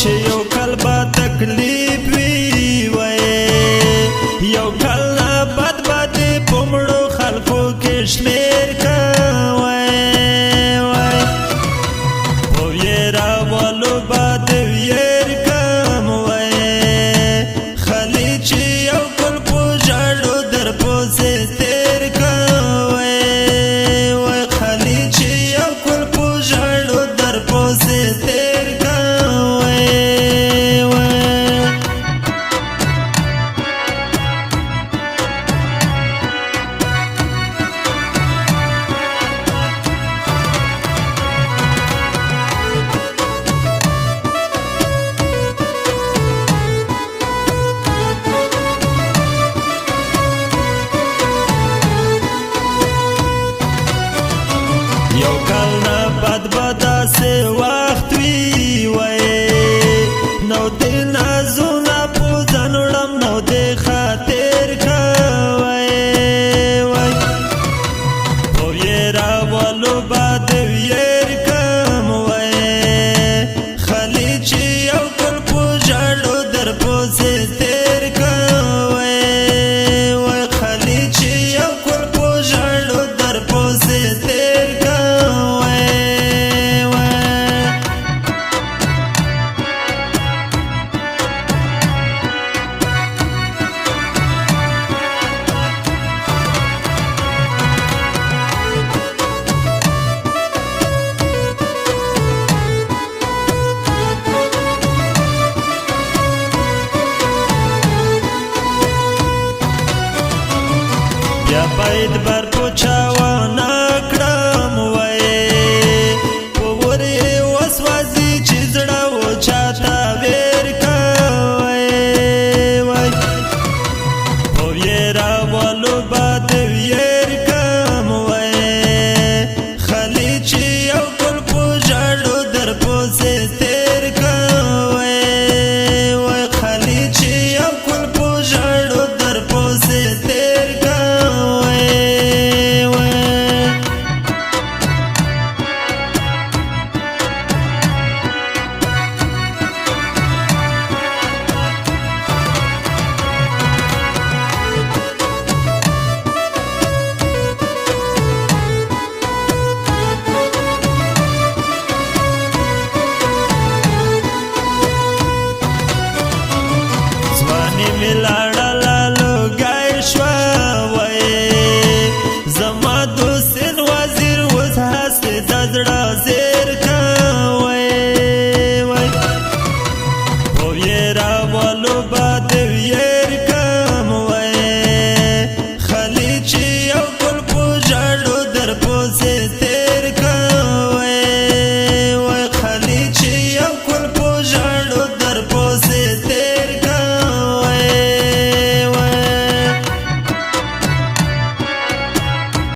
چې یو کل با تکلیف وي وای یو کل نه بد بد پمړو خلکو کې شمیر کوي وای په یرا ولو باد ویر کم وای خلی چې یو کل په جاړو در پوسه تیر کوي وای خلی چې یو کل په جاړو در پوسه تیر یو کال نه بد بدا سه وخت وی وای نو دل نازونه پوزن وړم نو د خاطر کوي وای او یرا ولو باد ویر کم وای خلی چې یو کل په جاړو در پوزه تیر کوي وای خلی چې یو کل په جاړو در پوزه تیر یا باید بر